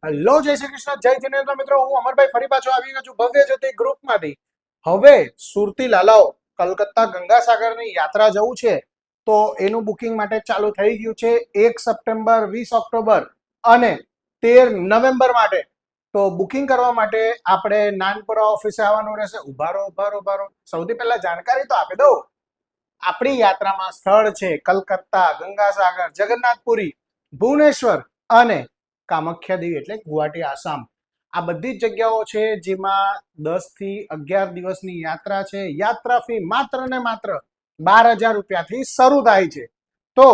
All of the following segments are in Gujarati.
હેલો, જય શ્રી કૃષ્ણ, જય જિનેન્દ્ર મિત્રો. હું અમરભાઈ ફરી પાછો આવી ગયો છું ભવ્ય જ્યોતિ ગ્રુપમાંથી. હવે સુરતી લાલાઓ કલકત્તા ગંગાસાગરની યાત્રા જવું છે તો એનું બુકિંગ માટે ચાલુ થઈ ગયું છે 1 સપ્ટેમ્બર, 20 ઓક્ટોબર અને 13 નવેમ્બર માટે. તો બુકિંગ કરવા માટે આપણે નાનપુરા ઓફિસે આવવાનું રહેશે. ઉભારો. સૌથી પહેલા જાણકારી તો આપી દઉં. આપણી યાત્રામાં સ્થળ છે કલકત્તા, ગંગાસાગર, જગન્નાથપુરી, ભુવનેશ્વર અને કામાખ્યા દેવી એટલે ગુવાહાટી, આસામ. આ બધી જ જગ્યાઓ છે જેમાં 10 થી 11 દિવસની યાત્રા છે. યાત્રા ફી માત્ર ને માત્ર 12,000 રૂપિયાથી શરૂ થાય છે. તો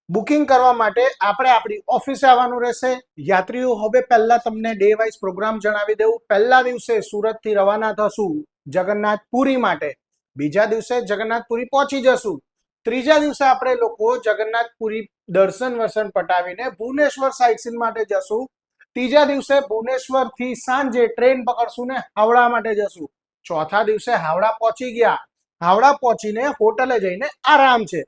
બુકિંગ કરવા માટે આપણે આપણી ઓફિસે આવવાનું રહેશે. યાત્રીઓ હવે પહેલા તમને ડે વાઇઝ પ્રોગ્રામ જણાવી દઉં. પહેલા દિવસે સુરતથી રવાના થશું જગન્નાથપુરી માટે. બીજા દિવસે જગન્નાથપુરી પહોંચી જશું. ત્રીજા દિવસે આપણે લોકો જગન્નાથપુરી દર્શન પટાવીને ભુવનેશ્વર સાઇટ સીન માટે જશું. ત્રીજા દિવસે ભુવનેશ્વર થી સાંજે ટ્રેન પકડશું ને હાવડા માટે જશું. ચોથા દિવસે હાવડા પહોંચી ગયા. હાવડા પહોંચીને હોટલે જઈને આરામ છે.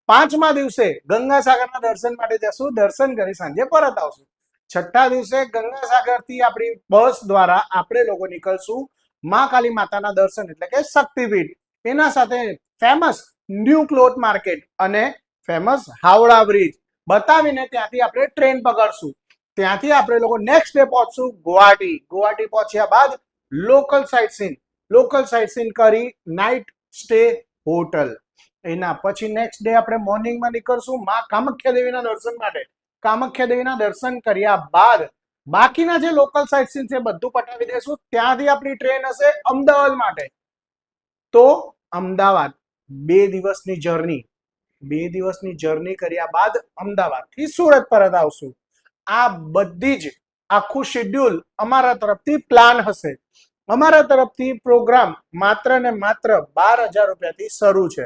પાંચમા દિવસે ગંગાસાગરના દર્શન માટે જશું. દર્શન કરી સાંજે પરત આવશું. છઠ્ઠા દિવસે ગંગાસાગર થી આપણી બસ દ્વારા આપણે લોકો નીકળશું મહાકાલી માતાના દર્શન એટલે કે શક્તિપીઠ. એના સાથે ફેમસ ન્યૂ ક્લોથ માર્કેટ અને ફેમસ હાવડા બ્રિજ બતાવીને ત્યાંથી આપણે ટ્રેન પકડશું. ત્યાંથી આપણે લોકો નેક્સ્ટ ડે પહોંચશું ગુવાહાટી. ગુવાહાટી પહોંચ્યા બાદ લોકલ સાઇટ સીન કરી નાઇટ સ્ટે હોટલ. એના પછી નેક્સ્ટ ડે આપણે મોર્નિંગમાં નીકળશું માં કામાખ્યા દેવીના દર્શન માટે. કામાખ્યા દેવીના દર્શન કર્યા બાદ બાકીના જે લોકલ સાઇટ સીન છે બધું પટાવી દેશું. ત્યાંથી આપણી ટ્રેન હશે અમદાવાદ માટે. તો અમદાવાદ 2 દિવસની જર્ની કર્યા બાદ અમદાવાદથી સુરત પરત આવશું. આ બધી જ આખું શેડ્યુલ અમારા તરફથી પ્લાન હશે. અમારા તરફથી પ્રોગ્રામ માત્ર ને માત્ર 12,000 રૂપિયાથી શરૂ છે.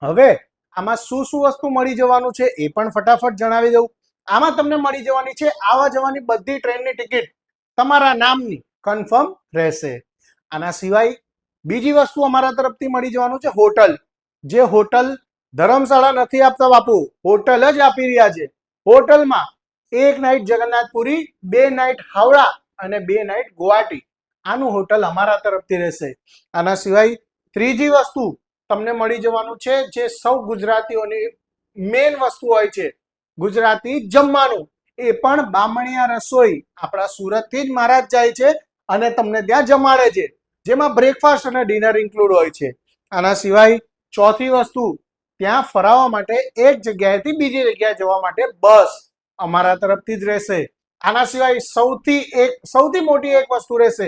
હવે આમાં શું વસ્તુ મળી જવાનું છે એ પણ ફટાફટ જણાવી દઉં. આમાં તમને મળી જવાની છે આવવા જવાની બધી ટ્રેનની ટિકિટ તમારા નામની કન્ફર્મ રહેશે. આના સિવાય બીજી વસ્તુ અમારા તરફથી મળી જવાનું છે હોટલ. જે હોટલ ધર્મશાળા નથી આપતા બાપુ, હોટલ જ આપી રહ્યા છે. હોટલમાં 1 નાઇટ જગન્નાથપુરી, 2 નાઇટ હાવડા અને 2 નાઇટ ગુવાહાટી. આનું હોટલ અમારા તરફથી રહેશે. આના સિવાય ત્રીજી વસ્તુ તમને મળી જવાનું છે જે સૌ ગુજરાતીઓની મેઇન વસ્તુ હોય છે, ગુજરાતી જમવાનું. એ પણ બામણિયા રસોઈ આપણા સુરતથી જ મહારાજ જાય છે અને તમને ત્યાં જમાડે છે, જેમાં બ્રેકફાસ્ટ અને ડિનર ઇન્ક્લુડ હોય છે. આના સિવાય ચોથી વસ્તુ, ત્યાં ફરાવવા માટે એક જગ્યાએથી બીજી જગ્યાએ જવા માટે બસ અમારા તરફથી જ રહેશે. આના સિવાય સૌથી મોટી એક વસ્તુ રહેશે,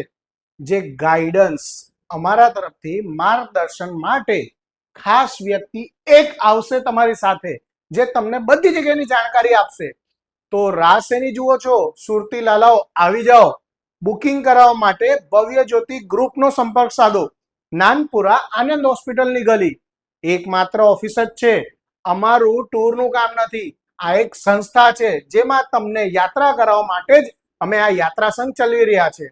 જે ગાઈડન્સ અમારા તરફથી માર્ગદર્શન માટે ખાસ વ્યક્તિ એક આવશે તમારી સાથે, જે તમને બધી જગ્યાની જાણકારી આપશે. તો રાહ શેની જુઓ છો? સુરતી લાલાઓ આવી જાઓ. બુકિંગ કરાવવા માટે ભવ્ય જ્યોતિ ગ્રુપનો સંપર્ક સાધો. નાનપુરા આનંદ હોસ્પિટલની ગલી. એકમાત્ર ઓફિસ જ છે. અમારું ટૂરનું કામ નથી. આ એક સંસ્થા છે જેમાં તમને યાત્રા કરાવવા માટે જ અમે આ યાત્રા સંઘ ચલાવી રહ્યા છે.